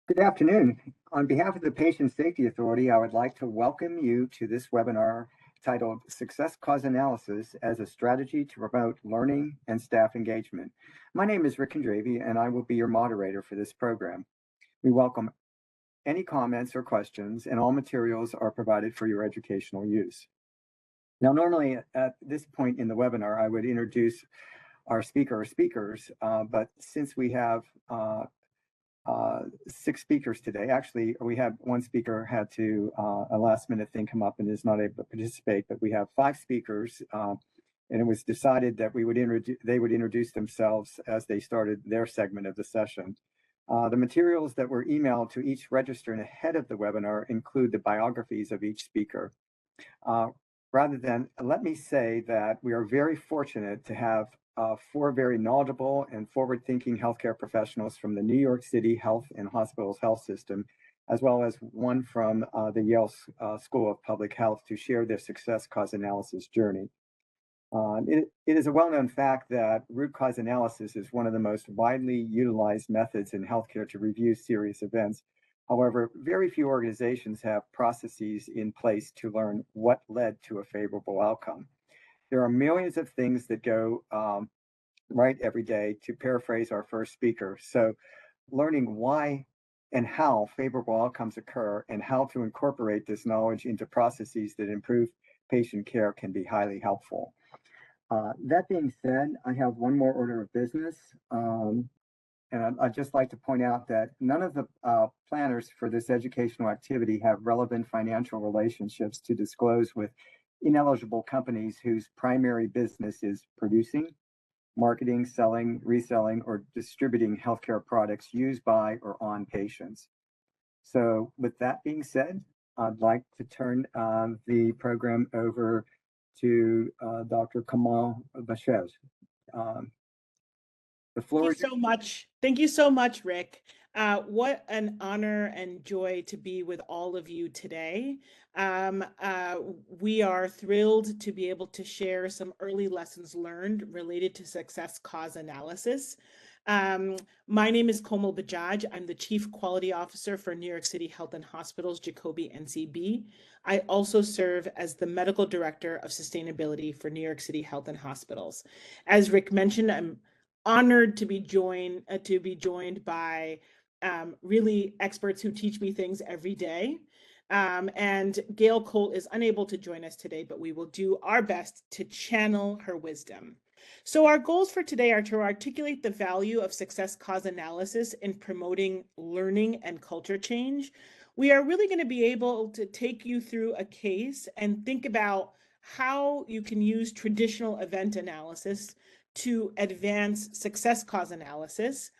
Good afternoon. On behalf of the Patient Safety Authority, I would like to welcome you to this webinar titled Success Cause Analysis as a Strategy to Promote Learning and Staff Engagement. My name is Rick Condravy, and I will be your moderator for this program. We welcome any comments or questions, and all materials are provided for your educational use. Now, normally at this point in the webinar, I would introduce our speaker or speakers, but since we have 6 speakers today. Actually, we have one speaker had to a last minute thing come up and is not able to participate, but we have 5 speakers, and it was decided that they would introduce themselves as they started their segment of the session. The materials that were emailed to each registrant ahead of the webinar include the biographies of each speaker. Let me say that we are very fortunate to have 4 very knowledgeable and forward-thinking healthcare professionals from the New York City Health and Hospitals Health System, as well as one from the Yale School of Public Health to share their success cause analysis journey. It is a well-known fact that root cause analysis is one of the most widely utilized methods in healthcare to review serious events. However, very few organizations have processes in place to learn what led to a favorable outcome. There are millions of things that go right every day, to paraphrase our first speaker. So learning why and how favorable outcomes occur and how to incorporate this knowledge into processes that improve patient care can be highly helpful. That being said, I have one more order of business. And I'd just like to point out that none of the planners for this educational activity have relevant financial relationships to disclose with ineligible companies whose primary business is producing, marketing, selling, reselling, or distributing healthcare products used by or on patients. So with that being said, I'd like to turn the program over to Dr. Komal Bajaj. The floor is so much. Thank you so much, Rick. What an honor and joy to be with all of you today. We are thrilled to be able to share some early lessons learned related to success cause analysis. My name is Komal Bajaj. I'm the Chief Quality Officer for New York City Health and Hospitals, Jacobi, NCB. I also serve as the Medical Director of Sustainability for New York City Health and Hospitals. As Rick mentioned, I'm honored to be joined by really experts who teach me things every day. And Gayle Kolt is unable to join us today, but we will do our best to channel her wisdom. So our goals for today are to articulate the value of success cause analysis in promoting learning and culture change. We are really going to be able to take you through a case and think about how you can use traditional event analysis to advance success cause analysis.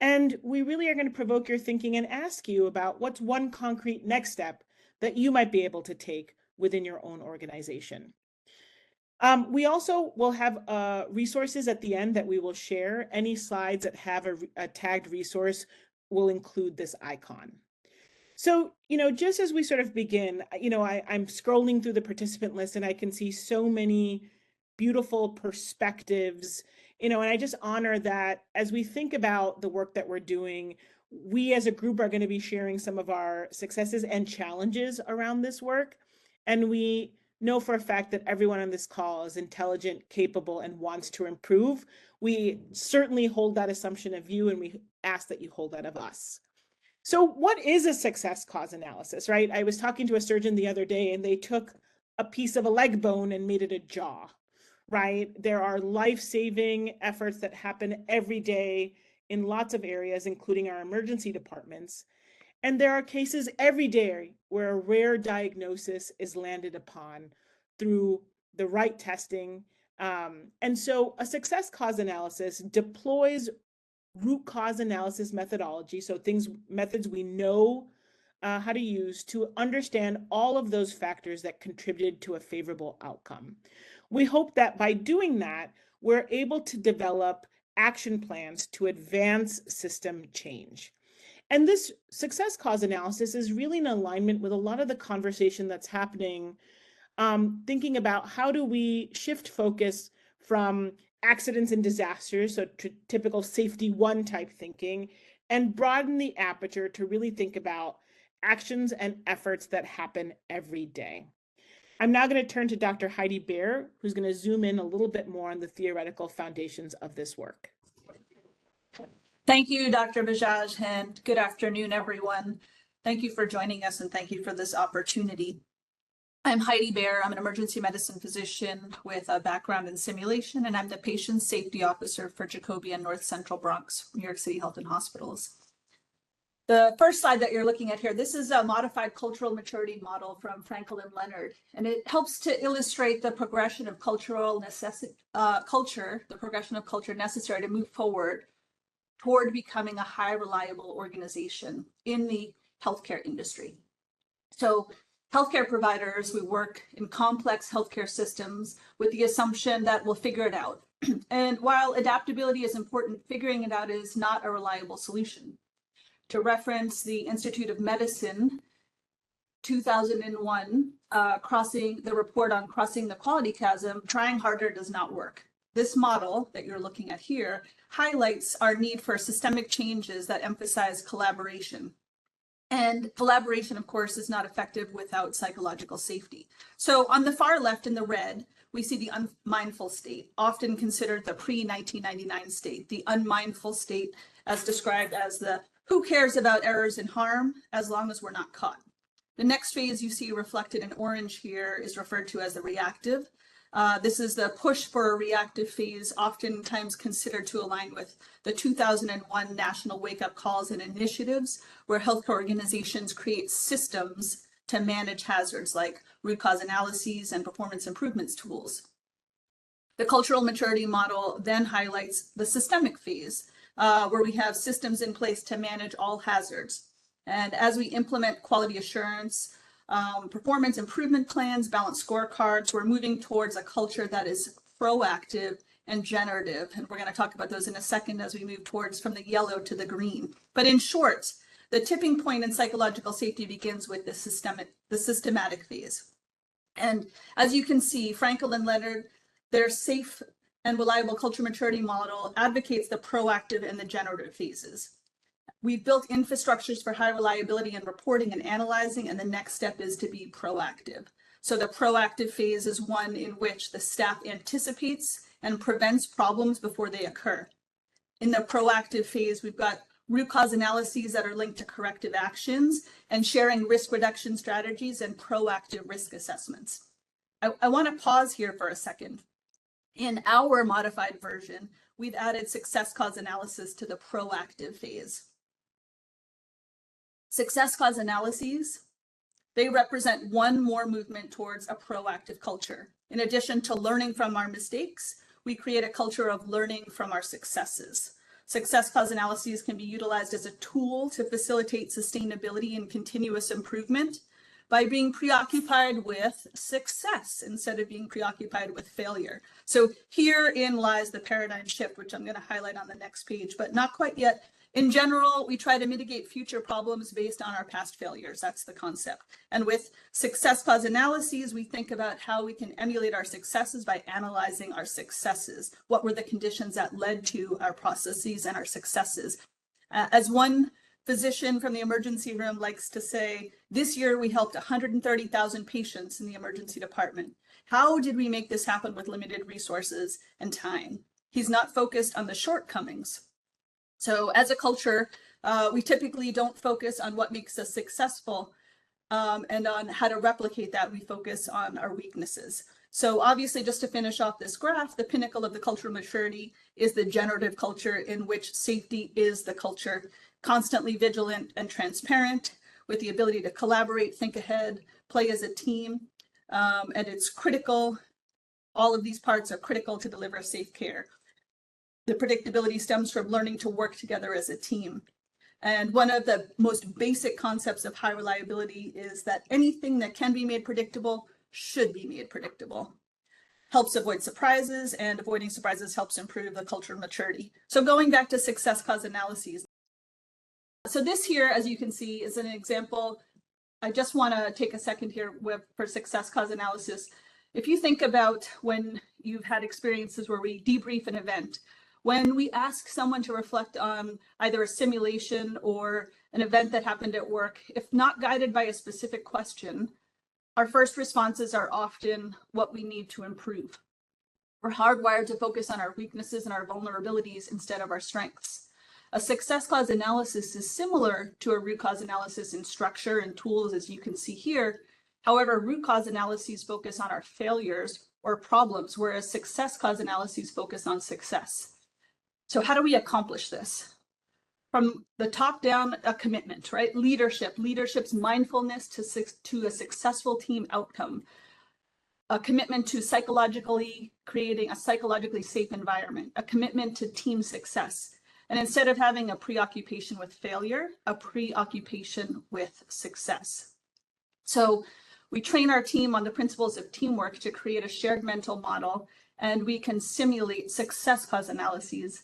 And we really are going to provoke your thinking and ask you about what's one concrete next step that you might be able to take within your own organization. We also will have resources at the end that we will share. Any slides that have a tagged resource will include this icon. So, just as we sort of begin, I'm scrolling through the participant list and I can see so many beautiful perspectives, and I just honor that as we think about the work that we're doing, we as a group are going to be sharing some of our successes and challenges around this work. And we know for a fact that everyone on this call is intelligent, capable, and wants to improve. We certainly hold that assumption of you, and we ask that you hold that of us. So what is a success cause analysis, right? I was talking to a surgeon the other day and they took a piece of a leg bone and made it a jaw, right? There are life-saving efforts that happen every day in lots of areas, including our emergency departments. And there are cases every day where a rare diagnosis is landed upon through the right testing. And so a success cause analysis deploys root cause analysis methodology, so methods we know how to use to understand all of those factors that contributed to a favorable outcome. We hope that by doing that, we're able to develop action plans to advance system change. And this success cause analysis is really in alignment with a lot of the conversation that's happening, thinking about how do we shift focus from accidents and disasters, so typical safety one type thinking, and broaden the aperture to really think about actions and efforts that happen every day. I'm now going to turn to Dr. Heidi Baer, who's going to zoom in a little bit more on the theoretical foundations of this work. Thank you, Dr. Bajaj, and good afternoon, everyone. Thank you for joining us and thank you for this opportunity. I'm Heidi Baer. I'm an emergency medicine physician with a background in simulation, and I'm the patient safety officer for Jacobi and North Central Bronx, New York City Health Hospitals. The first slide that you're looking at here, this is a modified cultural maturity model from Frankel and Leonard, and it helps to illustrate the progression of culture necessary to move forward toward becoming a high reliable organization in the healthcare industry. So healthcare providers, we work in complex healthcare systems with the assumption that we'll figure it out. And while adaptability is important, figuring it out is not a reliable solution. To reference the Institute of Medicine, 2001, the report on crossing the quality chasm, trying harder does not work. This model that you're looking at here highlights our need for systemic changes that emphasize collaboration. And collaboration, of course, is not effective without psychological safety. So on the far left in the red, we see the unmindful state, often considered the pre-1999 state, the unmindful state as described as the who cares about errors and harm as long as we're not caught. The next phase you see reflected in orange here is referred to as the reactive. This is the push for a reactive phase, oftentimes considered to align with the 2001 national wake-up calls and initiatives, where healthcare organizations create systems to manage hazards like root cause analyses and performance improvements tools. The cultural maturity model then highlights the systemic phase, where we have systems in place to manage all hazards. And as we implement quality assurance, performance improvement plans, balanced scorecards, we're moving towards a culture that is proactive and generative. And we're going to talk about those in a second as we move towards from the yellow to the green. But in short, the tipping point in psychological safety begins with the systematic phase. And as you can see, Frankel and Leonard, their safe and reliable culture maturity model advocates the proactive and the generative phases. We've built infrastructures for high reliability and reporting and analyzing, and the next step is to be proactive. So the proactive phase is one in which the staff anticipates and prevents problems before they occur. In the proactive phase, we've got root cause analyses that are linked to corrective actions and sharing risk reduction strategies and proactive risk assessments. I want to pause here for a second. In our modified version, we've added success cause analysis to the proactive phase. Success cause analyses, they represent one more movement towards a proactive culture. In addition to learning from our mistakes, we create a culture of learning from our successes. Success cause analyses can be utilized as a tool to facilitate sustainability and continuous improvement by being preoccupied with success instead of being preoccupied with failure. So herein lies the paradigm shift, which I'm going to highlight on the next page, but not quite yet. In general, we try to mitigate future problems based on our past failures. That's the concept. And with success cause analyses, we think about how we can emulate our successes by analyzing our successes. What were the conditions that led to our processes and our successes? As one physician from the emergency room likes to say, this year we helped 130,000 patients in the emergency department. How did we make this happen with limited resources and time? He's not focused on the shortcomings. So as a culture, we typically don't focus on what makes us successful and on how to replicate that. We focus on our weaknesses. So obviously, just to finish off this graph, the pinnacle of the cultural maturity is the generative culture in which safety is the culture, constantly vigilant and transparent, with the ability to collaborate, think ahead, play as a team. And it's critical. All of these parts are critical to deliver safe care. The predictability stems from learning to work together as a team. And one of the most basic concepts of high reliability is that anything that can be made predictable should be made predictable. Helps avoid surprises, and avoiding surprises helps improve the cultural maturity. So going back to success cause analyses. So this here, as you can see, is an example. I just want to take a second here for success cause analysis. If you think about when you've had experiences where we debrief an event, When we ask someone to reflect on either a simulation or an event that happened at work, if not guided by a specific question, our first responses are often what we need to improve. We're hardwired to focus on our weaknesses and our vulnerabilities instead of our strengths. A success cause analysis is similar to a root cause analysis in structure and tools, as you can see here. However, root cause analyses focus on our failures or problems, whereas success cause analyses focus on success. So how do we accomplish this? From the top down, a commitment, right? Leadership's mindfulness to a successful team outcome. A commitment to creating a psychologically safe environment, a commitment to team success. And instead of having a preoccupation with failure, a preoccupation with success. So we train our team on the principles of teamwork to create a shared mental model, and we can simulate success cause analyses.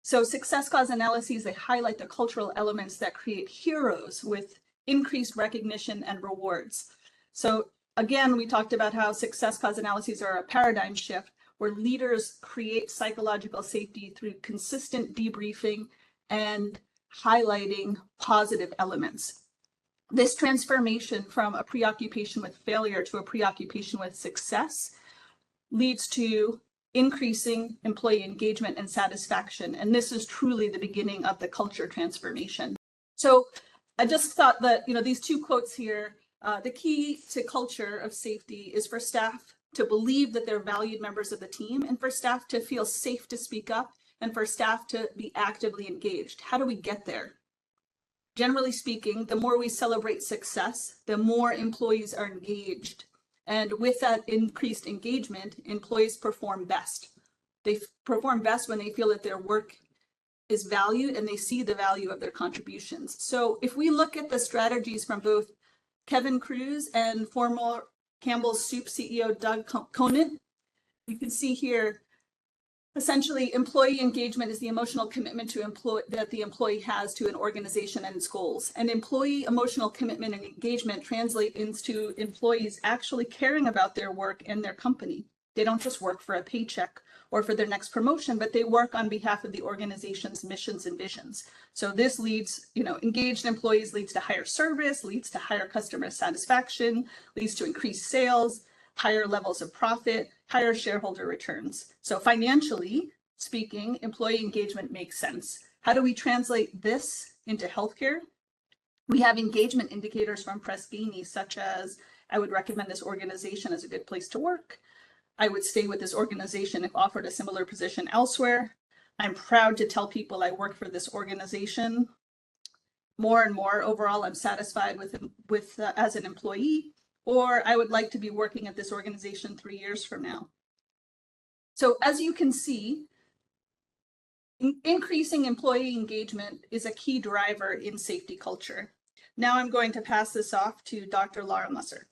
So success cause analyses, they highlight the cultural elements that create heroes with increased recognition and rewards. So again, we talked about how success cause analyses are a paradigm shift where leaders create psychological safety through consistent debriefing and highlighting positive elements. This transformation from a preoccupation with failure to a preoccupation with success leads to increasing employee engagement and satisfaction. And this is truly the beginning of the culture transformation. So I just thought that, these two quotes here, the key to culture of safety is for staff to believe that they're valued members of the team, and for staff to feel safe to speak up, and for staff to be actively engaged. How do we get there? Generally speaking, the more we celebrate success, the more employees are engaged. And with that increased engagement, employees perform best. They perform best when they feel that their work is valued and they see the value of their contributions. So if we look at the strategies from both Kevin Cruz and former Campbell's Soup CEO Doug Conant, you can see here, essentially, employee engagement is the emotional commitment that the employee has to an organization and its goals. And employee emotional commitment and engagement translate into employees actually caring about their work and their company. They don't just work for a paycheck or for their next promotion, but they work on behalf of the organization's missions and visions. So this leads, engaged employees leads to higher service, leads to higher customer satisfaction, leads to increased sales, higher levels of profit, higher shareholder returns. So financially speaking, employee engagement makes sense. How do we translate this into healthcare? We have engagement indicators from Press-Ganey, such as, I would recommend this organization as a good place to work. I would stay with this organization if offered a similar position elsewhere. I'm proud to tell people I work for this organization. More and more, overall, I'm satisfied with as an employee, or I would like to be working at this organization 3 years from now. So as you can see, increasing employee engagement is a key driver in safety culture. Now I'm going to pass this off to Dr. Lara Musser.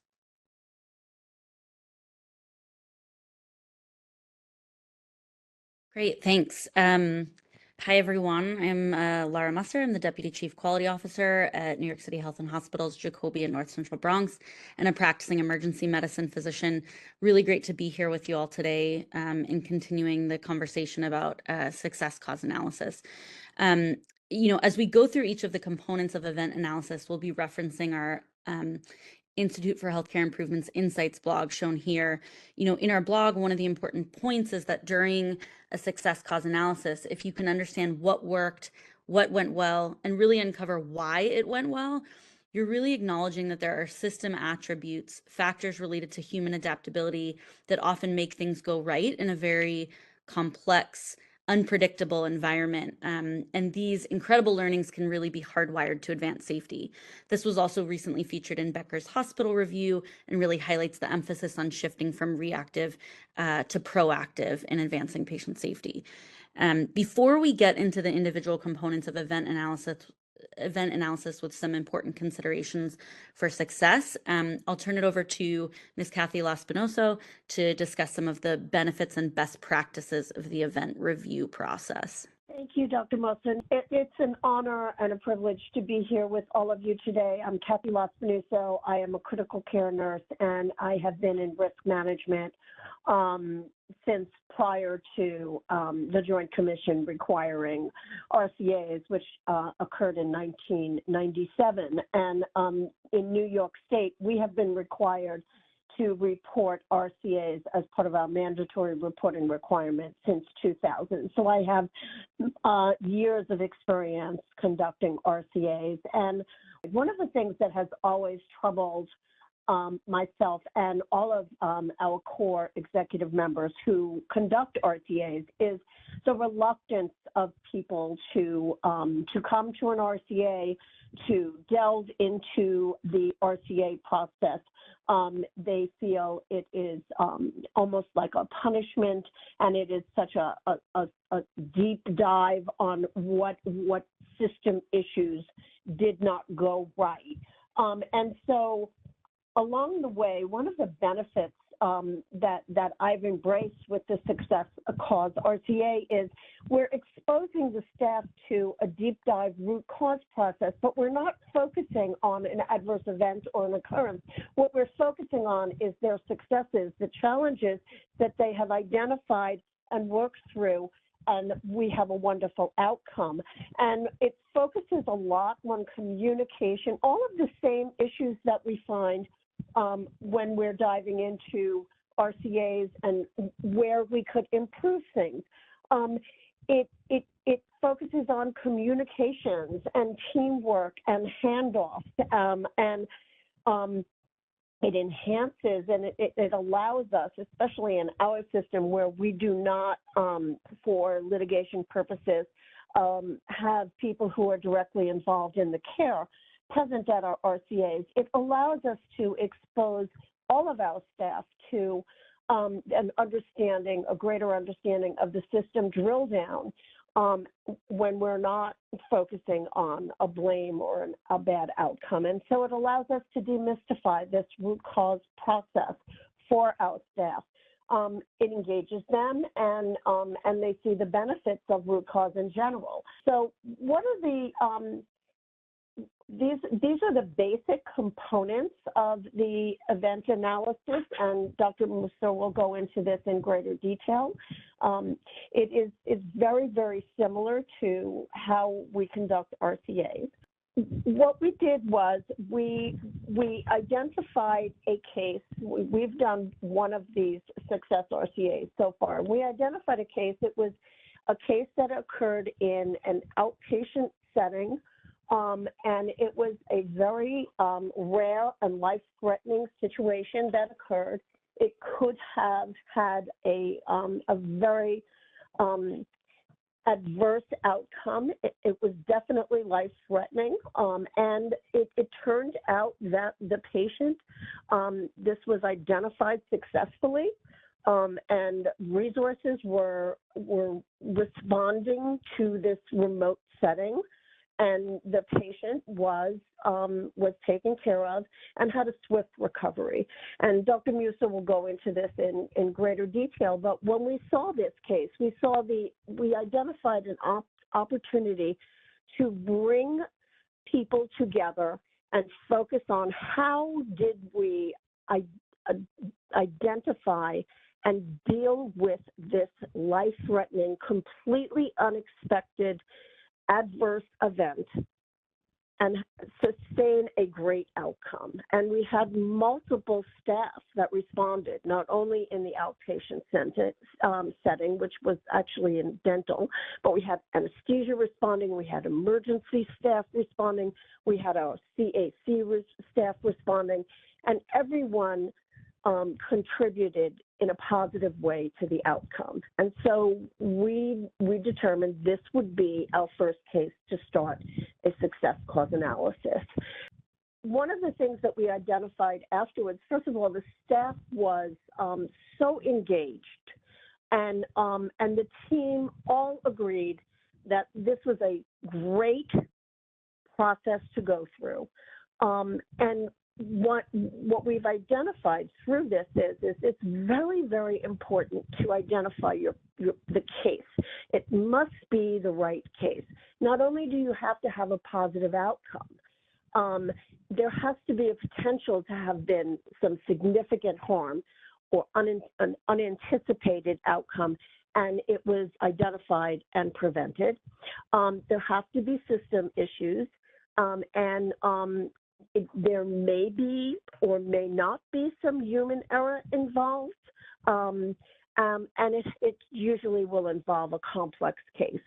Great, thanks. Hi, everyone. I'm Lara Musser. I'm the Deputy Chief Quality Officer at New York City Health Hospitals, Jacobi in North Central Bronx, and a practicing emergency medicine physician. Really great to be here with you all today in continuing the conversation about success cause analysis. As we go through each of the components of event analysis, we'll be referencing our Institute for Healthcare Improvement's Insights blog shown here. In our blog, one of the important points is that during a success cause analysis, if you can understand what worked, what went well, and really uncover why it went well, you're really acknowledging that there are system attributes, factors related to human adaptability that often make things go right in a very complex, unpredictable environment. And these incredible learnings can really be hardwired to advance safety. This was also recently featured in Becker's Hospital Review and really highlights the emphasis on shifting from reactive to proactive in advancing patient safety. Before we get into the individual components of event analysis with some important considerations for success, I'll turn it over to Ms. Kathy Lospinuso to discuss some of the benefits and best practices of the event review process. Thank you, Dr. Musser. It's an honor and a privilege to be here with all of you today. I'm Kathy Lospinuso. I am a critical care nurse, and I have been in risk management since prior to the Joint Commission requiring RCAs, which occurred in 1997. And in New York State, we have been required to report RCAs as part of our mandatory reporting requirement since 2000. So I have years of experience conducting RCAs. And one of the things that has always troubled myself and all of our core executive members who conduct RCAs is the reluctance of people to come to an RCA, to delve into the RCA process. They feel it is almost like a punishment, and it is such a deep dive on what system issues did not go right. And so along the way, one of the benefits that I've embraced with the Success Cause RCA is we're exposing the staff to a deep dive root cause process, but we're not focusing on an adverse event or an occurrence. What we're focusing on is their successes, the challenges that they have identified and worked through, and we have a wonderful outcome. And it focuses a lot on communication, all of the same issues that we find when we're diving into RCAs and where we could improve things. It focuses on communications and teamwork and handoff, and it enhances and it allows us, especially in our system where we do not, for litigation purposes, have people who are directly involved in the care present at our RCAs. It allows us to expose all of our staff to an understanding, a greater understanding of the system drill down when we're not focusing on a blame or a bad outcome. And so it allows us to demystify this root cause process for our staff. It engages them, and they see the benefits of root cause in general. So what are the these are the basic components of the event analysis, and Dr. Musser will go into this in greater detail. It's very, very similar to how we conduct RCAs. What we did was we identified a case. We've done one of these Success RCAs so far. We identified a case. It was a case that occurred in an outpatient setting. And it was a very rare and life-threatening situation that occurred. It could have had a very adverse outcome. It was definitely life-threatening, and it turned out that the patient, this was identified successfully, and resources were responding to this remote setting. And the patient was taken care of and had a swift recovery. And Dr. Musser will go into this in greater detail. But when we saw this case, we identified an opportunity to bring people together and focus on how did we identify and deal with this life-threatening, completely unexpected adverse event and sustain a great outcome. And we had multiple staff that responded, not only in the outpatient setting, which was actually in dental, but we had anesthesia responding, we had emergency staff responding, we had our CAC staff responding, and everyone contributed in a positive way to the outcome. And so we determined this would be our first case to start a Success Cause analysis. One of the things that we identified afterwards, first of all, the staff was so engaged, and the team all agreed that this was a great process to go through. And what we've identified through this is it's very, very important to identify the case. It must be the right case. Not only do you have to have a positive outcome, there has to be a potential to have been some significant harm or an unanticipated outcome, and it was identified and prevented. There have to be system issues, there may be or may not be some human error involved, and it usually will involve a complex case.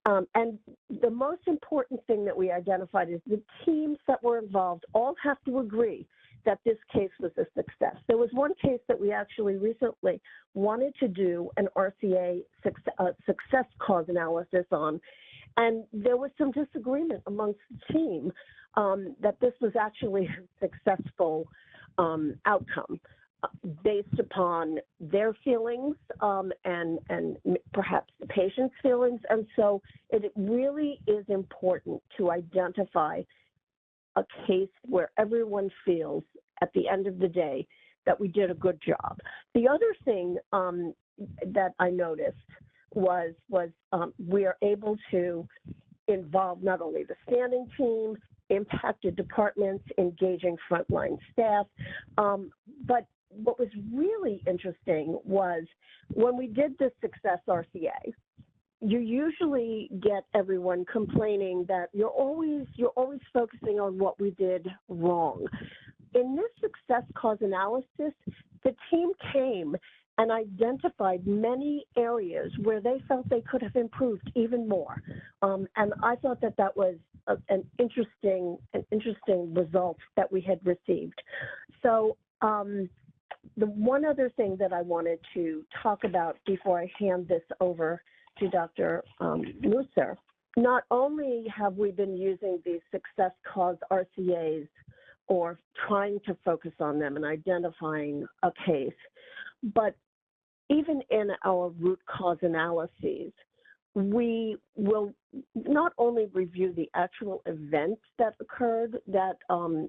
And the most important thing that we identified is the teams that were involved all have to agree that this case was a success. There was one case that we actually recently wanted to do an RCA success cause analysis on, and there was some disagreement amongst the team that this was actually a successful outcome based upon their feelings and perhaps the patient's feelings. And so it really is important to identify a case where everyone feels at the end of the day that we did a good job. The other thing that I noticed was we are able to involve not only the standing team, impacted departments, engaging frontline staff, but what was really interesting was when we did this success RCA, you usually get everyone complaining that you're always focusing on what we did wrong. In this success cause analysis, the team came and identified many areas where they felt they could have improved even more. And I thought that was an interesting result that we had received. So the one other thing that I wanted to talk about before I hand this over to Dr. Musser, not only have we been using these success cause RCAs or trying to focus on them and identifying a case, but even in our root cause analyses, we will not only review the actual events that occurred that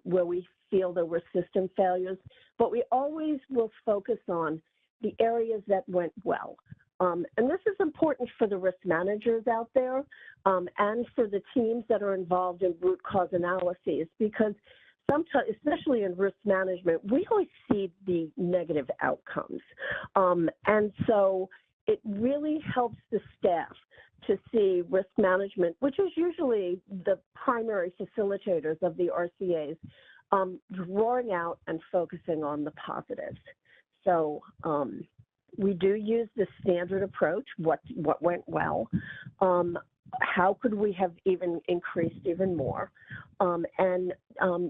where we feel there were system failures, but we always will focus on the areas that went well. And this is important for the risk managers out there and for the teams that are involved in root cause analyses, because sometimes, especially in risk management, we always see the negative outcomes. And so it really helps the staff to see risk management, which is usually the primary facilitators of the RCAs, drawing out and focusing on the positives. So we do use the standard approach, what went well, how could we have even increased even more? And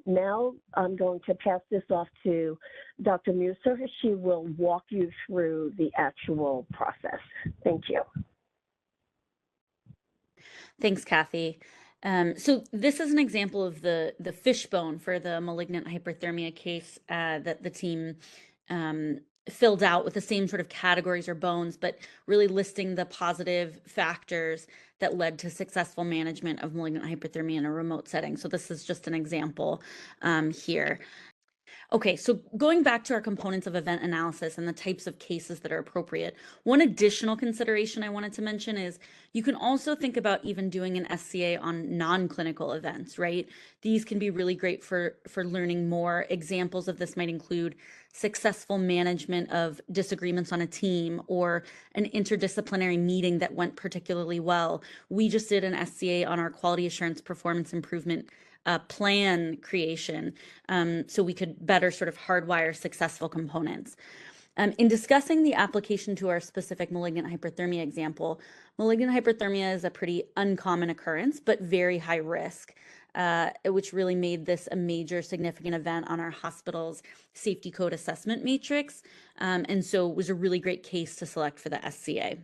now I'm going to pass this off to Dr. Musser. She will walk you through the actual process. Thank you. Thanks, Kathy. So this is an example of the fishbone for the malignant hyperthermia case that the team filled out with the same sort of categories or bones, but really listing the positive factors that led to successful management of malignant hyperthermia in a remote setting. So this is just an example here. Okay, so going back to our components of event analysis and the types of cases that are appropriate, one additional consideration I wanted to mention is you can also think about even doing an SCA on non-clinical events, right? These can be really great for learning more. Examples of this might include successful management of disagreements on a team or an interdisciplinary meeting that went particularly well. We just did an SCA on our quality assurance performance improvement plan creation, so we could better sort of hardwire successful components. In discussing the application to our specific malignant hyperthermia example, malignant hyperthermia is a pretty uncommon occurrence, but very high risk, which really made this a major significant event on our hospital's safety code assessment matrix. And so it was a really great case to select for the SCA.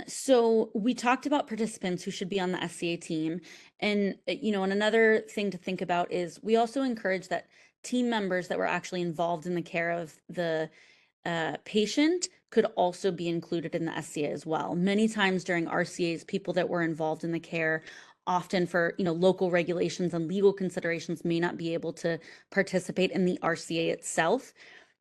So we talked about participants who should be on the SCA team. And, and another thing to think about is we also encourage that team members that were actually involved in the care of the patient could also be included in the SCA as well. Many times during RCAs, people that were involved in the care often for, local regulations and legal considerations may not be able to participate in the RCA itself.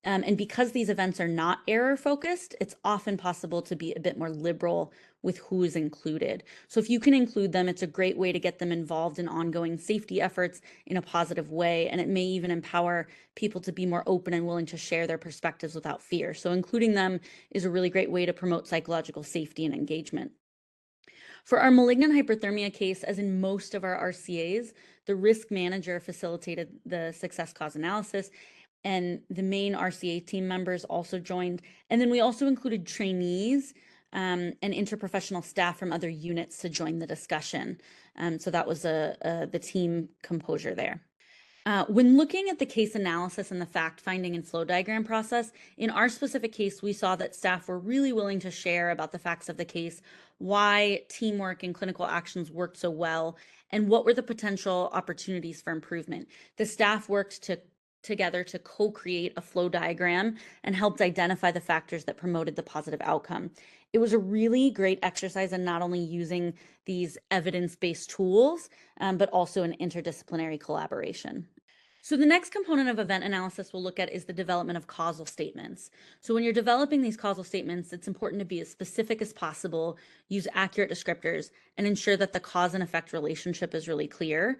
And because these events are not error focused, it's often possible to be a bit more liberal with who is included. So if you can include them, it's a great way to get them involved in ongoing safety efforts in a positive way. And it may even empower people to be more open and willing to share their perspectives without fear. So including them is a really great way to promote psychological safety and engagement. For our malignant hyperthermia case, as in most of our RCAs, the risk manager facilitated the success cause analysis, and the main RCA team members also joined. And then we also included trainees and interprofessional staff from other units to join the discussion. So that was the team composure there. When looking at the case analysis and the fact-finding and flow diagram process, in our specific case, we saw that staff were really willing to share about the facts of the case, why teamwork and clinical actions worked so well, and what were the potential opportunities for improvement. The staff worked together to co-create a flow diagram and helped identify the factors that promoted the positive outcome. It was a really great exercise in not only using these evidence-based tools, but also an interdisciplinary collaboration. So the next component of event analysis we'll look at is the development of causal statements. So when you're developing these causal statements, it's important to be as specific as possible, use accurate descriptors, and ensure that the cause and effect relationship is really clear.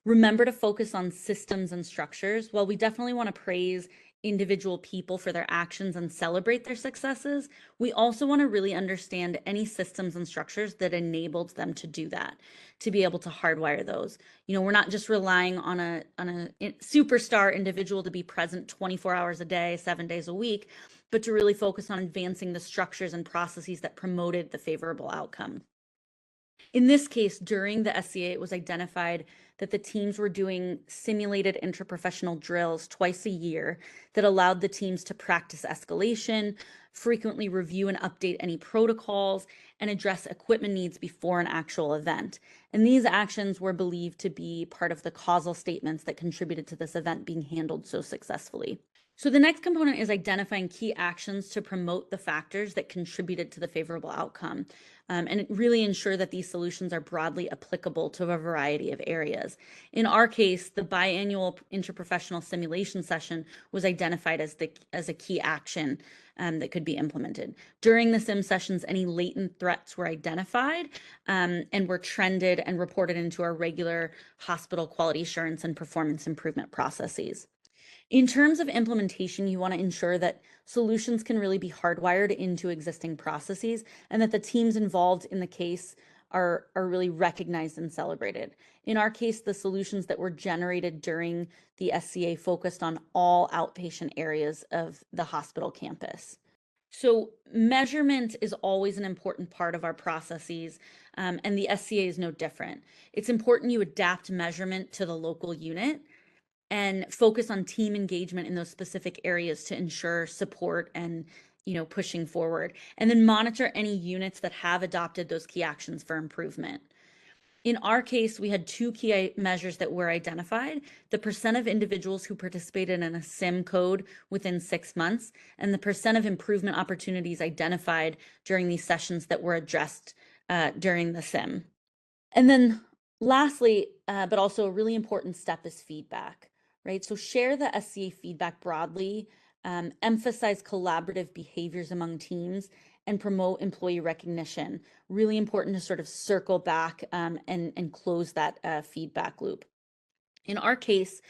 Remember to focus on systems and structures. While we definitely want to praise individual people for their actions and celebrate their successes, we also want to really understand any systems and structures that enabled them to do that, to be able to hardwire those. We're not just relying on a superstar individual to be present 24 hours a day, 7 days a week, but to really focus on advancing the structures and processes that promoted the favorable outcome. In this case, during the SCA, it was identified that the teams were doing simulated interprofessional drills twice a year that allowed the teams to practice escalation, frequently review and update any protocols, and address equipment needs before an actual event. And these actions were believed to be part of the causal statements that contributed to this event being handled so successfully. So the next component is identifying key actions to promote the factors that contributed to the favorable outcome, and really ensure that these solutions are broadly applicable to a variety of areas. In our case, the biannual interprofessional simulation session was identified as a key action that could be implemented. During the sim sessions, any latent threats were identified and were trended and reported into our regular hospital quality assurance and performance improvement processes. In terms of implementation, you want to ensure that solutions can really be hardwired into existing processes and that the teams involved in the case are really recognized and celebrated. In our case, the solutions that were generated during the SCA focused on all outpatient areas of the hospital campus. So measurement is always an important part of our processes, and the SCA is no different. It's important you adapt measurement to the local unit and focus on team engagement in those specific areas to ensure support and pushing forward, and then monitor any units that have adopted those key actions for improvement. In our case, we had 2 key measures that were identified: the % of individuals who participated in a SIM code within 6 months, and the % of improvement opportunities identified during these sessions that were addressed during the SIM. And then lastly, but also a really important step, is feedback. Right? So share the SCA feedback broadly, emphasize collaborative behaviors among teams, and promote employee recognition. Really important to sort of circle back and close that feedback loop. In our case,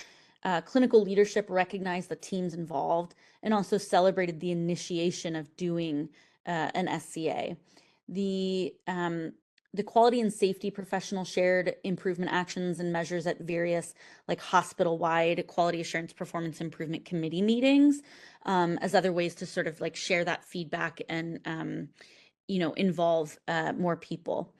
clinical leadership recognized the teams involved and also celebrated the initiation of doing an SCA. The quality and safety professional shared improvement actions and measures at various hospital-wide quality assurance performance improvement committee meetings as other ways to sort of share that feedback and involve more people.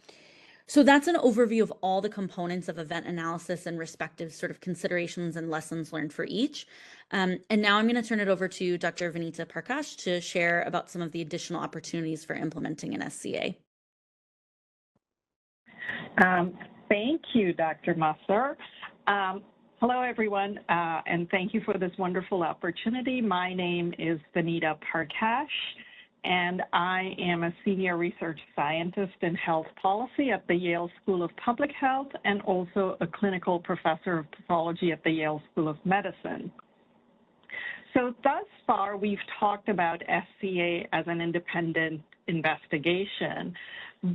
So that's an overview of all the components of event analysis and respective sort of considerations and lessons learned for each. And now I'm going to turn it over to Dr. Vinita Parkash to share about some of the additional opportunities for implementing an SCA. Thank you, Dr. Musser. Hello, everyone, and thank you for this wonderful opportunity. My name is Vinita Parkash, and I am a senior research scientist in health policy at the Yale School of Public Health and also a clinical professor of pathology at the Yale School of Medicine. So thus far, we've talked about SCA as an independent investigation,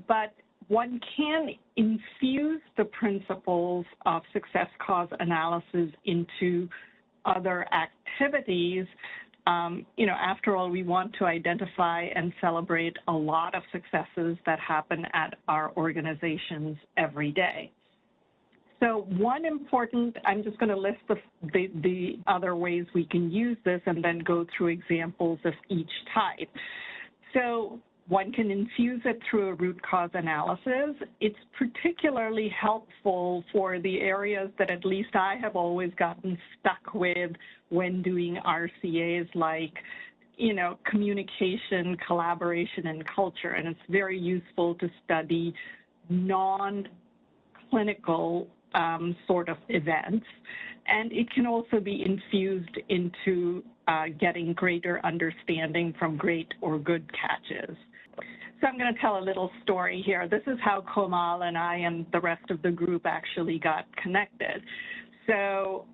but one can infuse the principles of success cause analysis into other activities. After all, we want to identify and celebrate a lot of successes that happen at our organizations every day. So one important, I'm just going to list the other ways we can use this and then go through examples of each type. So one can infuse it through a root cause analysis. It's particularly helpful for the areas that at least I have always gotten stuck with when doing RCAs, like, communication, collaboration, and culture. And it's very useful to study non-clinical sort of events. And it can also be infused into getting greater understanding from great or good catches. So I'm going to tell a little story here. This is how Komal and I and the rest of the group actually got connected. So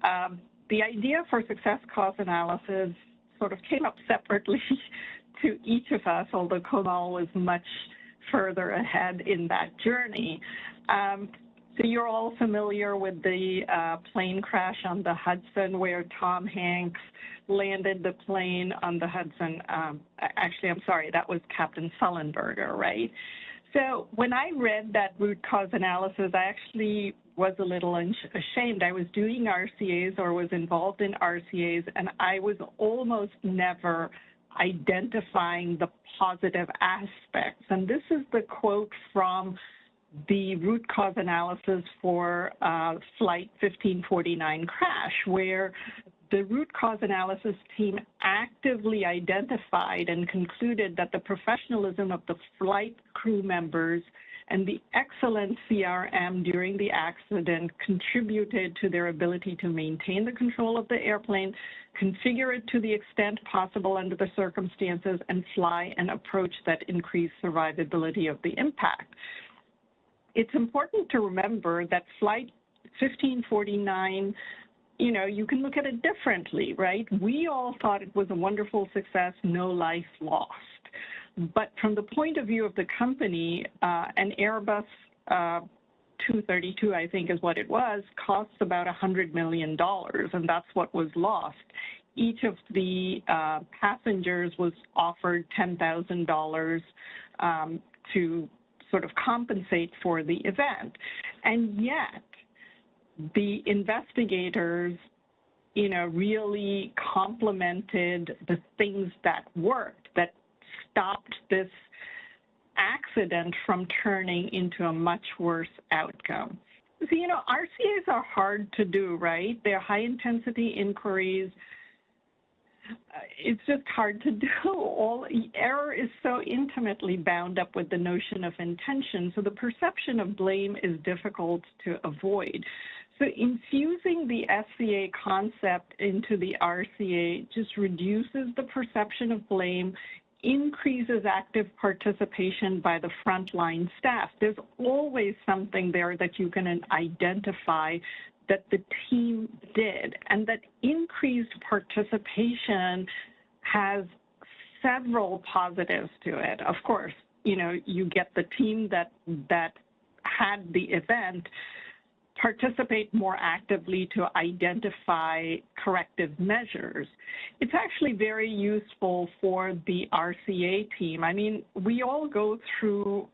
the idea for success cause analysis sort of came up separately to each of us, although Komal was much further ahead in that journey. So you're all familiar with the plane crash on the Hudson where Tom Hanks landed the plane on the Hudson. Actually, I'm sorry, that was Captain Sullenberger, right? So when I read that root cause analysis, I actually was a little ashamed. I was doing RCAs or was involved in RCAs, and I was almost never identifying the positive aspects. And this is the quote from the root cause analysis for Flight 1549 crash, where the root cause analysis team actively identified and concluded that the professionalism of the flight crew members and the excellent CRM during the accident contributed to their ability to maintain the control of the airplane, configure it to the extent possible under the circumstances, and fly an approach that increased survivability of the impact. It's important to remember that Flight 1549, you can look at it differently, right? We all thought it was a wonderful success, no life lost. But from the point of view of the company, an Airbus 232, I think is what it was, costs about $100 million, and that's what was lost. Each of the passengers was offered $10,000 to sort of compensate for the event. And yet, the investigators, really complimented the things that worked, that stopped this accident from turning into a much worse outcome. So, RCAs are hard to do, right? They're high-intensity inquiries. It's just hard to do. Error is so intimately bound up with the notion of intention, so the perception of blame is difficult to avoid. So infusing the SCA concept into the RCA just reduces the perception of blame, increases active participation by the frontline staff. There's always something there that you can identify that the team did, and that increased participation has several positives to it. Of course, you get the team that had the event participate more actively to identify corrective measures. It's actually very useful for the RCA team. I mean, we all go through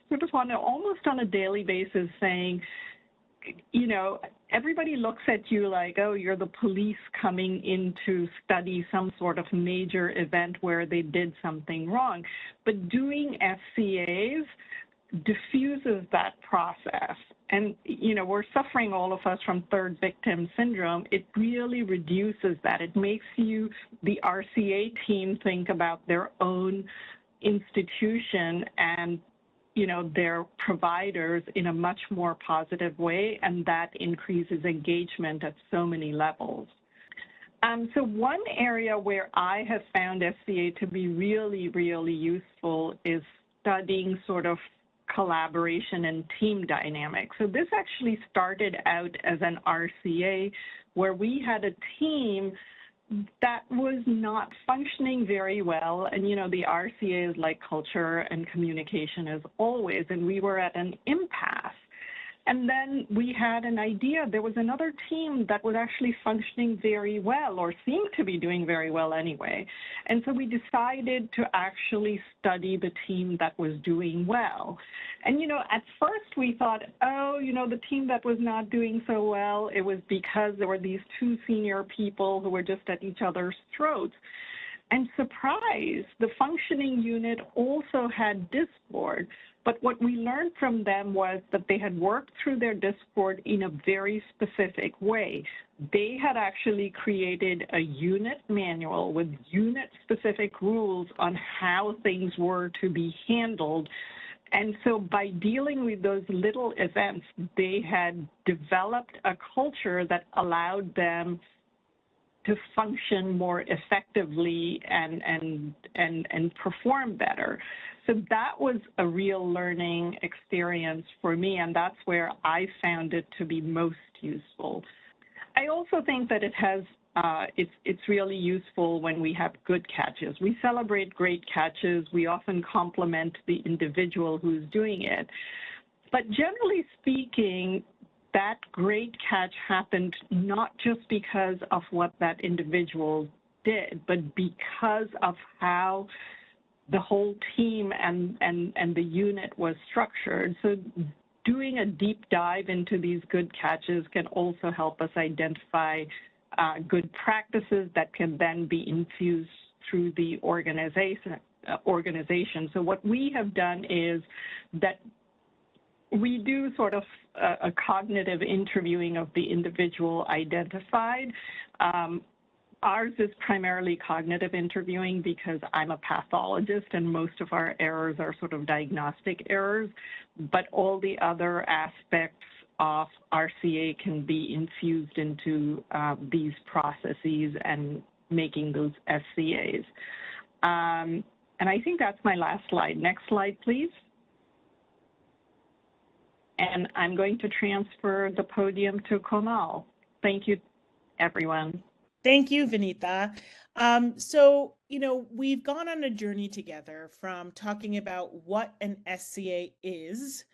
sort of almost on a daily basis saying, everybody looks at you like, oh, you're the police coming in to study some sort of major event where they did something wrong. But doing SCAs diffuses that process. And, we're suffering, all of us, from third victim syndrome. It really reduces that. It makes the RCA team, think about their own institution and their providers in a much more positive way, and that increases engagement at so many levels. So one area where I have found SCA to be really, really useful is studying sort of collaboration and team dynamics. So this actually started out as an RCA where we had a team that was not functioning very well. And, you know, the RCA is like culture and communication as always, and we were at an impasse. And then we had an idea, there was another team that was actually functioning very well, or seemed to be doing very well anyway. And so we decided to actually study the team that was doing well. And, you know, at first we thought, oh, you know, the team that was not doing so well, it was because there were these two senior people who were just at each other's throats. And surprise, the functioning unit also had discord. But what we learned from them was that they had worked through their discord in a very specific way. They had actually created a unit manual with unit-specific rules on how things were to be handled. And so by dealing with those little events, they had developed a culture that allowed them to function more effectively and perform better. So that was a real learning experience for me, and that's where I found it to be most useful. I also think that it has, it's really useful when we have good catches. We celebrate great catches. We often compliment the individual who's doing it. But generally speaking, that great catch happened not just because of what that individual did, but because of how the whole team and the unit was structured. So doing a deep dive into these good catches can also help us identify good practices that can then be infused through the organization. So what we have done is that we do sort of a cognitive interviewing of the individual identified. Ours is primarily cognitive interviewing because I'm a pathologist and most of our errors are sort of diagnostic errors, but all the other aspects of RCA can be infused into these processes and making those SCAs. And I think that's my last slide. Next slide, please. And I'm going to transfer the podium to Komal. Thank you, everyone. Thank you, Vinita. So, you know, we've gone on a journey together from talking about what an SCA is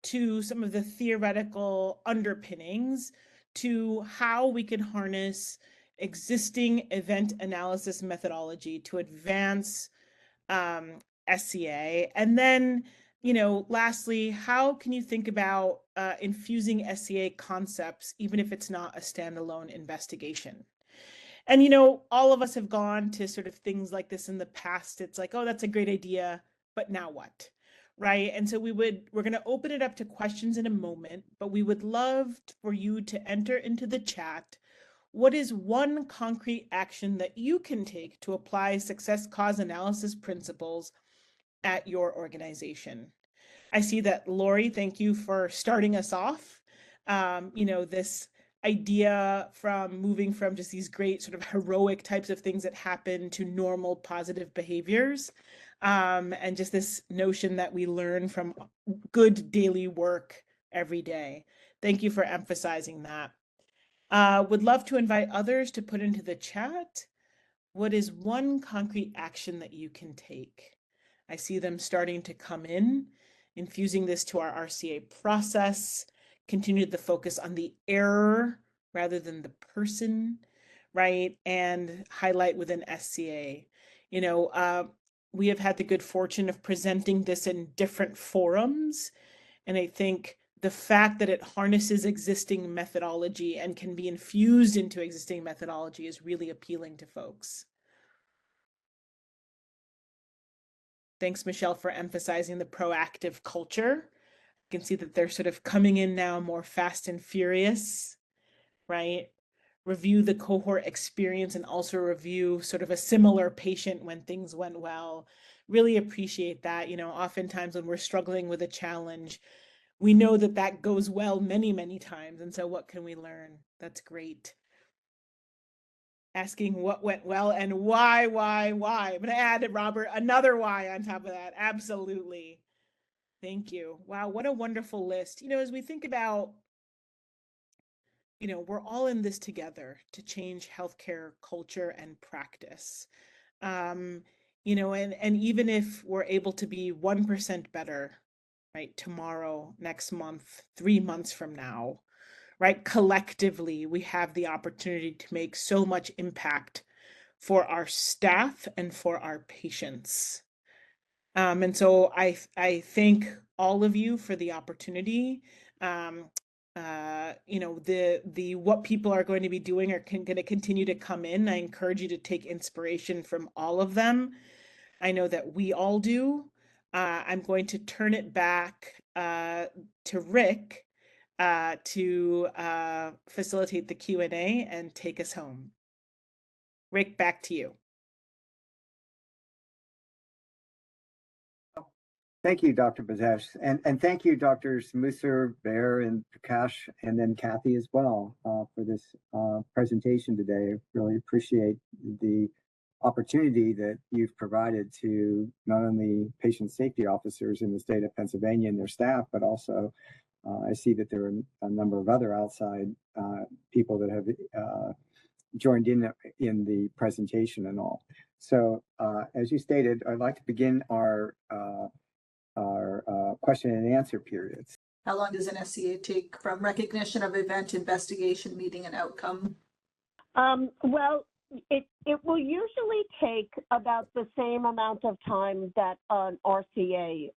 to some of the theoretical underpinnings to how we can harness existing event analysis methodology to advance SCA. And then, you know, lastly, how can you think about infusing SCA concepts, even if it's not a standalone investigation? And, you know, all of us have gone to sort of things like this in the past. It's like, oh, that's a great idea, but now what? Right? And so we're going to open it up to questions in a moment, but we would love for you to enter into the chat. What is one concrete action that you can take to apply success cause analysis principles at your organization? I see that, Lori, thank you for starting us off. You know, this idea from moving from just these great sort of heroic types of things that happen to normal positive behaviors, and just this notion that we learn from good daily work every day. Thank you for emphasizing that. Would love to invite others to put into the chat. What is one concrete action that you can take? I see them starting to come in, infusing this to our RCA process, continued the focus on the error rather than the person, right? And highlight within SCA. You know, we have had the good fortune of presenting this in different forums. And I think the fact that it harnesses existing methodology and can be infused into existing methodology is really appealing to folks. Thanks, Michelle, for emphasizing the proactive culture. You can see that they're sort of coming in now more fast and furious, right? Review the cohort experience and also review sort of a similar patient when things went well. Really appreciate that. You know, oftentimes when we're struggling with a challenge, we know that that goes well many, many times. And so what can we learn? That's great. asking what went well and why. I'm going to add, Robert, another why on top of that. Absolutely. Thank you. Wow, what a wonderful list. As we think about, we're all in this together to change healthcare culture and practice. And even if we're able to be 1% better, right, tomorrow, next month, 3 months from now, right, collectively, we have the opportunity to make so much impact for our staff and for our patients. And so I thank all of you for the opportunity. The what people are going to be doing are going to continue to come in. I encourage you to take inspiration from all of them. I know that we all do. I'm going to turn it back to Rick to facilitate the Q&A and take us home. Rick, back to you. Thank you, Dr. Bajaj, and thank you, Drs. Musser, Baer, and Parkash, and then Kathy as well for this presentation today. I really appreciate the opportunity that you've provided to not only patient safety officers in the state of Pennsylvania and their staff, but also I see that there are a number of other outside people that have joined in the presentation and all. So as you stated, I'd like to begin our question and answer periods. How long does an SCA take from recognition of event, investigation, meeting, and outcome? Well, it will usually take about the same amount of time that an RCA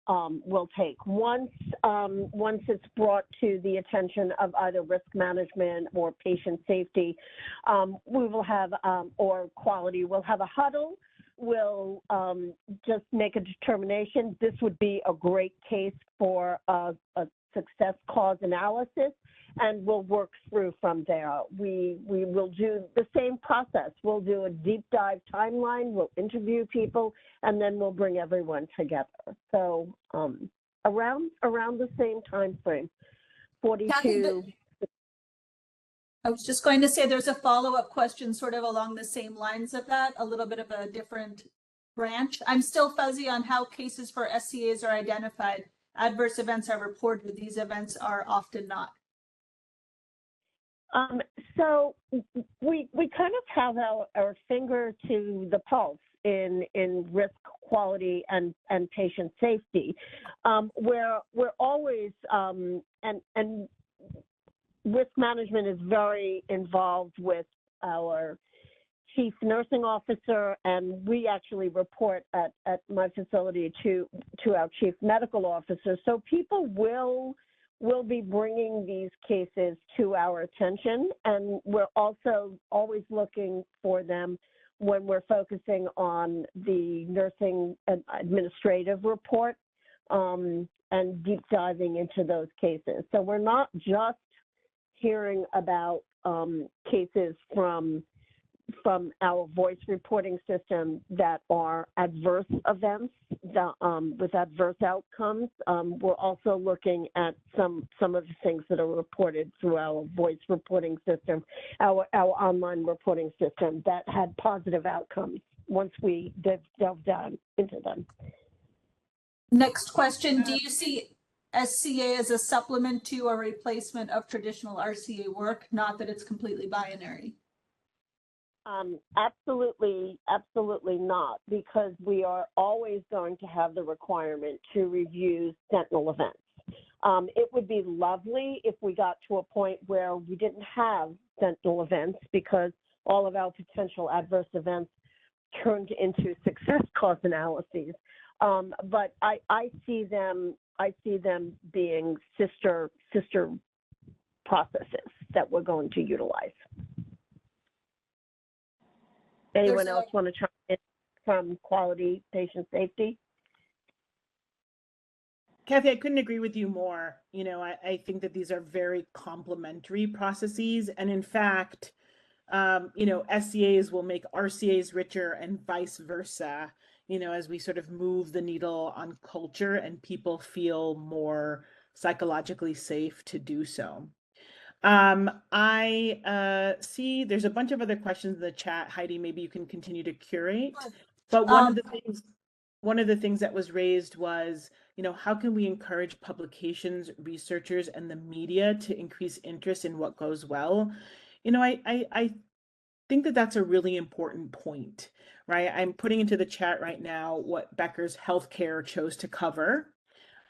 will take. Once it's brought to the attention of either risk management or patient safety, we will have, or quality, we'll have a huddle. We'll just make a determination. This would be a great case for a success cause analysis, and we'll work through from there. We will do the same process. We'll do a deep dive timeline, we'll interview people, and then we'll bring everyone together. So around the same time frame, 42. I was just going to say there's a follow-up question sort of along the same lines of that, a little bit of a different branch. I'm still fuzzy on how cases for SCAs are identified. Adverse events are reported. These events are often not. So we kind of have our finger to the pulse in risk, quality, and patient safety. We're always and risk management is very involved with our chief nursing officer, and we actually report at my facility to our chief medical officer. So people will be bringing these cases to our attention, and we're also always looking for them when we're focusing on the nursing and administrative report and deep diving into those cases. So we're not just hearing about cases from our voice reporting system that are adverse events with adverse outcomes. We're also looking at some of the things that are reported through our voice reporting system, our online reporting system that had positive outcomes once we delve down into them. Next question, do you see SCA as a supplement to or replacement of traditional RCA work? Not that it's completely binary. Absolutely not, because we are always going to have the requirement to review sentinel events. It would be lovely if we got to a point where we didn't have sentinel events because all of our potential adverse events turned into success cause analyses. But I see them being sister processes that we're going to utilize. Anyone else want to chime in from quality, patient safety? Kathy, I couldn't agree with you more. I think that these are very complementary processes. And in fact, SCAs will make RCAs richer and vice versa, as we sort of move the needle on culture and people feel more psychologically safe to do so. I see there's a bunch of other questions in the chat. Heidi, maybe you can continue to curate. Sure. But one of the things that was raised was, how can we encourage publications, researchers, and the media to increase interest in what goes well? I think that that's a really important point, right? I'm putting into the chat right now what Becker's Healthcare chose to cover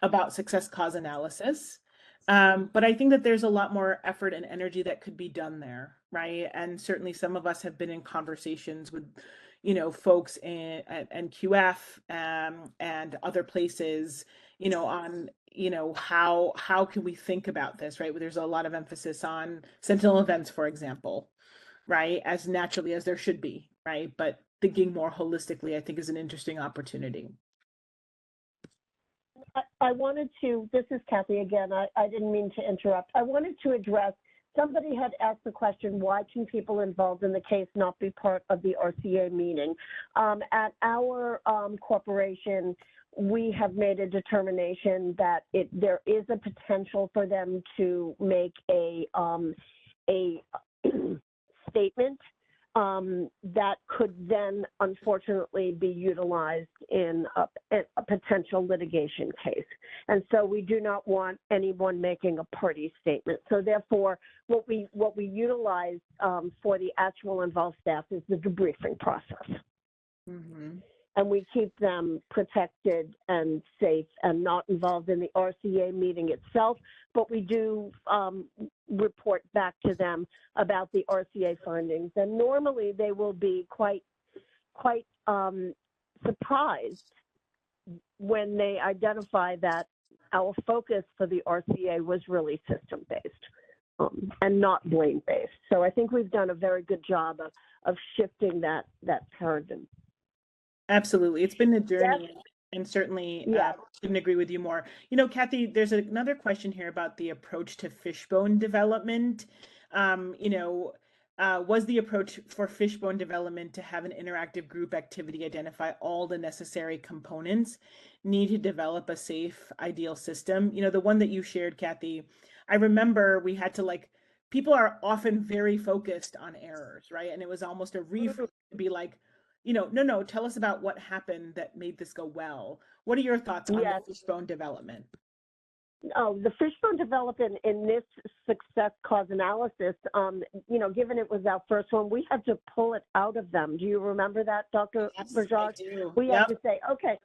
about success cause analysis. But I think that there's a lot more effort and energy that could be done there, right? And certainly some of us have been in conversations with, folks at NQF and other places, on, how can we think about this, right? There's a lot of emphasis on sentinel events, for example, right? As naturally as there should be, right? But thinking more holistically, I think, is an interesting opportunity. I wanted to, this is Kathy again, I didn't mean to interrupt. I wanted to address, somebody had asked the question, why can people involved in the case not be part of the RCA meeting? At our corporation, we have made a determination that there is a potential for them to make a statement that could then unfortunately be utilized in a potential litigation case. And so we do not want anyone making a party statement. So therefore, what we utilize for the actual involved staff is the debriefing process. Mm-hmm. And we keep them protected and safe and not involved in the RCA meeting itself, but we do report back to them about the RCA findings. And normally they will be quite surprised when they identify that our focus for the RCA was really system-based and not blame-based. So I think we've done a very good job of shifting that paradigm. Absolutely. It's been a journey, and certainly couldn't agree with you more. Kathy, there's another question here about the approach to fishbone development. Was the approach for fishbone development to have an interactive group activity identify all the necessary components need to develop a safe, ideal system? The one that you shared, Kathy, I remember we had to people are often very focused on errors, right? And it was almost a reframe to be like, no, tell us about what happened that made this go well. What are your thoughts on the fishbone development? Oh, the fishbone development in this success cause analysis, given it was our first one, we had to pull it out of them. Do you remember that, Dr. Bajaj? We had to say, okay,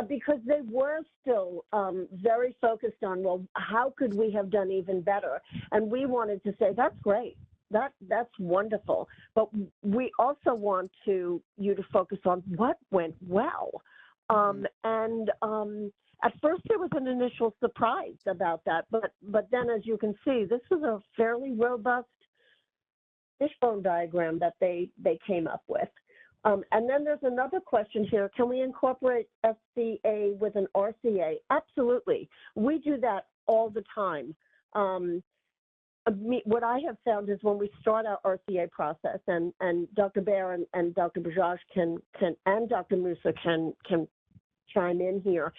because they were still very focused on, well, how could we have done even better? And we wanted to say, that's great. That's wonderful. But we also want you to focus on what went well. At first there was an initial surprise about that, but then as you can see, this was a fairly robust fishbone diagram that they came up with. And then there's another question here. Can we incorporate SCA with an RCA? Absolutely. We do that all the time. What I have found is when we start our RCA process, and Dr. Baer and Dr. Bajaj and Dr. Musser can chime in here.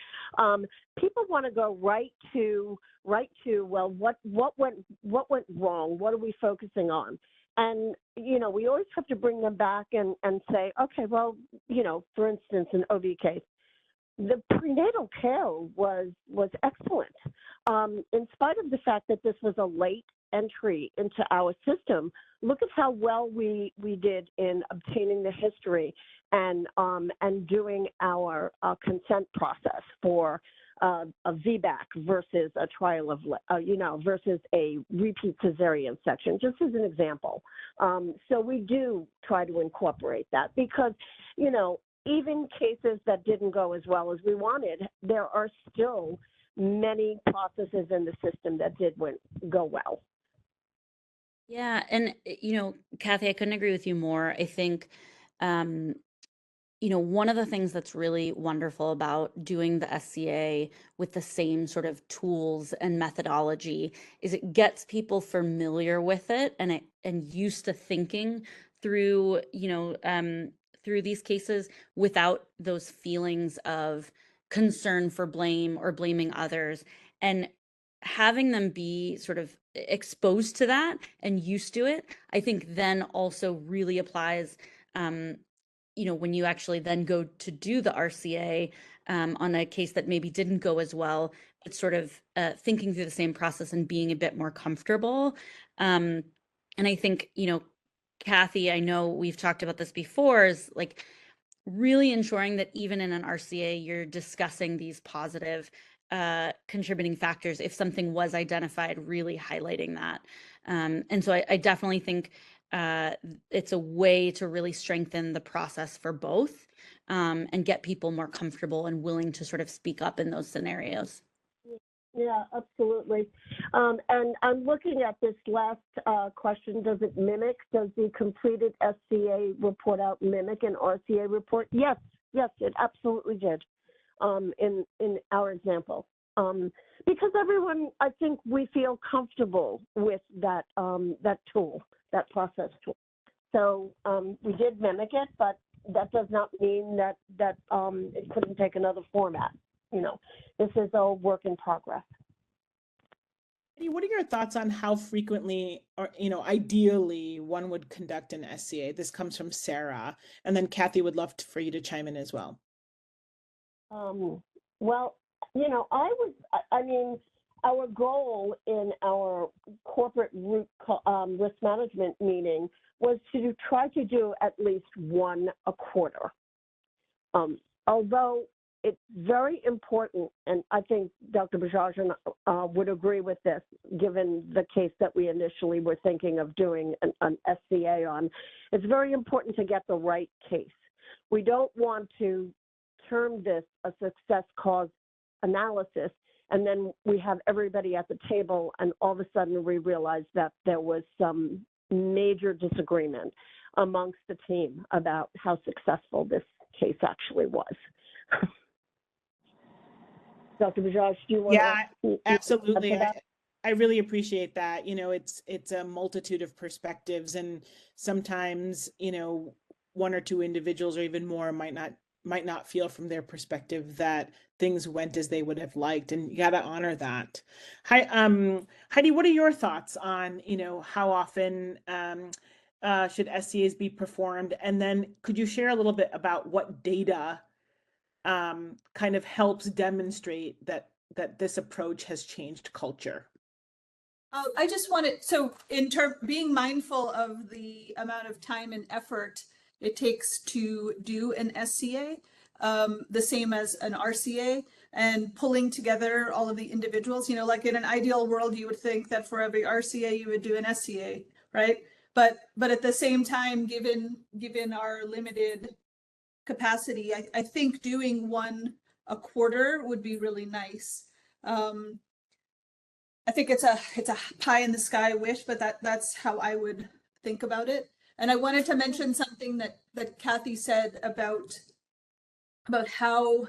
People want to go right to well, what went wrong? What are we focusing on? And we always have to bring them back and say, okay, well, for instance, in OB case, the prenatal care was excellent. In spite of the fact that this was a late entry into our system, look at how well we did in obtaining the history and doing our consent process for a VBAC versus a trial of, versus a repeat cesarean section, just as an example. So we do try to incorporate that because, even cases that didn't go as well as we wanted, there are still many processes in the system that did go well. Yeah. And, Kathy, I couldn't agree with you more. I think, one of the things that's really wonderful about doing the SCA with the same sort of tools and methodology is it gets people familiar with it and used to thinking through, through these cases without those feelings of concern for blame or blaming others, and having them be sort of exposed to that and used to it, I think then also really applies, when you actually then go to do the RCA on a case that maybe didn't go as well, it's sort of thinking through the same process and being a bit more comfortable. And I think, Kathy, I know we've talked about this before, is like really ensuring that even in an RCA, you're discussing these positive contributing factors. If something was identified, really highlighting that. And so I definitely think it's a way to really strengthen the process for both and get people more comfortable and willing to sort of speak up in those scenarios. Yeah, absolutely. And I'm looking at this last question. Does the completed SCA report out mimic an RCA report? Yes, it absolutely did in our example. Because everyone, I think we feel comfortable with that, that tool, that process tool. So we did mimic it, but that does not mean that it couldn't take another format. This is a work in progress. What are your thoughts on how frequently or, ideally one would conduct an SCA? This comes from Sarah. And then Kathy, would love for you to chime in as well. Well, our goal in our corporate risk management meeting was to try to do at least one a quarter. Although it's very important, and I think Dr. Bajaj would agree with this, given the case that we initially were thinking of doing an SCA on, it's very important to get the right case. We don't want to term this a success cause analysis, and then we have everybody at the table, and all of a sudden we realize that there was some major disagreement amongst the team about how successful this case actually was. Dr. Bajaj, do you want to? Yeah, absolutely. I really appreciate that. It's a multitude of perspectives, and sometimes, one or two individuals or even more might not feel from their perspective that things went as they would have liked, and you got to honor that. Hi, Heidi, what are your thoughts on, how often should SCAs be performed? And then could you share a little bit about what data kind of helps demonstrate that this approach has changed culture? I just wanted, so being mindful of the amount of time and effort it takes to do an SCA, the same as an RCA, and pulling together all of the individuals, like in an ideal world, you would think that for every RCA, you would do an SCA, right? But at the same time, given our limited capacity, I think doing one a quarter would be really nice. I think it's a pie in the sky wish, but that's how I would think about it. And I wanted to mention something that Kathy said about how,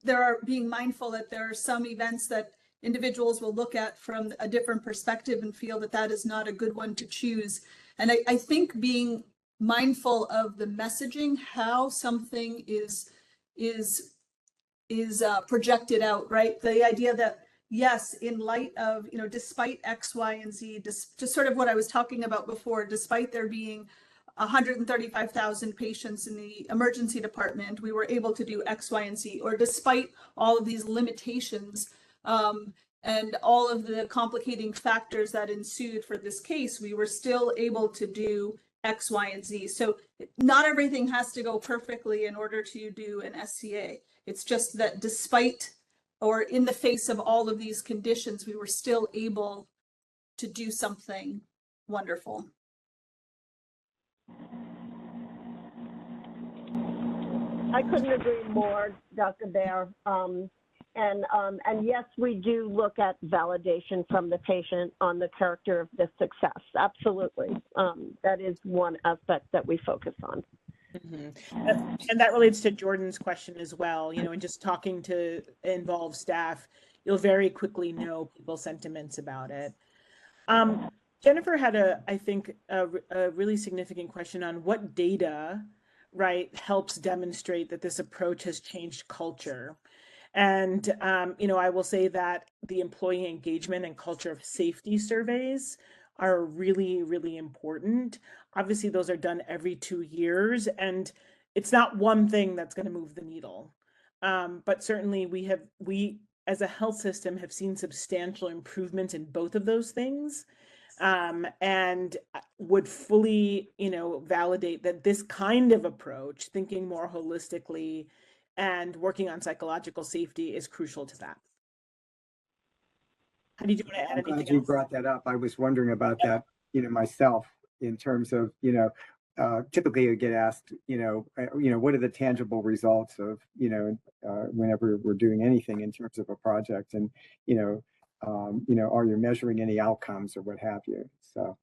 there are being mindful that there are some events that individuals will look at from a different perspective and feel that is not a good one to choose. And I think being mindful of the messaging, how something is projected out, right? The idea that, yes, in light of, despite X, Y, and Z, just sort of what I was talking about before, despite there being 135,000 patients in the emergency department, we were able to do X, Y, and Z, or despite all of these limitations and all of the complicating factors that ensued for this case, we were still able to do X, Y, and Z. So not everything has to go perfectly in order to do an SCA. It's just that despite or in the face of all of these conditions, we were still able to do something wonderful. I couldn't agree more, Dr. Baer. And yes, we do look at validation from the patient on the character of the success. Absolutely. That is one aspect that we focus on. Mm-hmm. And that relates to Jordan's question as well. And just talking to involved staff, you'll very quickly know people's sentiments about it. Jennifer had I think a really significant question on what data, right, helps demonstrate that this approach has changed culture. And, I will say that the employee engagement and culture of safety surveys are really, really important. Obviously, those are done every 2 years, and it's not one thing that's going to move the needle. But certainly we as a health system have seen substantial improvements in both of those things. And would fully, validate that this kind of approach, thinking more holistically and working on psychological safety, is crucial to that. How did you want to add I'm glad anything you else? brought that up. I was wondering about that, myself, in terms of, typically you get asked, what are the tangible results of, whenever we're doing anything in terms of a project, and, are you measuring any outcomes or what have you? So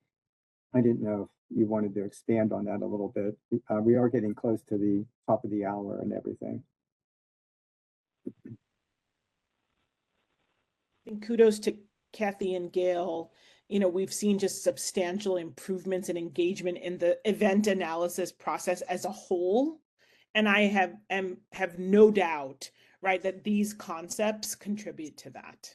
I didn't know if you wanted to expand on that a little bit. We are getting close to the top of the hour and everything. And kudos to Kathy and Gayle. We've seen just substantial improvements in engagement in the event analysis process as a whole. And I have no doubt, right, that these concepts contribute to that.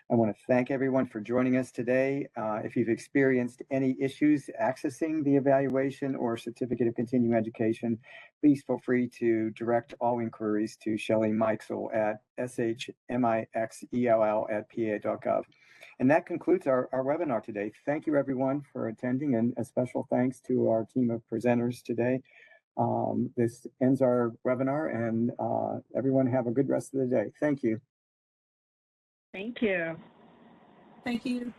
I want to thank everyone for joining us today. If you've experienced any issues accessing the evaluation or certificate of continuing education, please feel free to direct all inquiries to Shelley Meixel at shmixell@pa.gov. And that concludes our webinar today. Thank you everyone for attending, and a special thanks to our team of presenters today. This ends our webinar, and everyone have a good rest of the day. Thank you. Thank you. Thank you.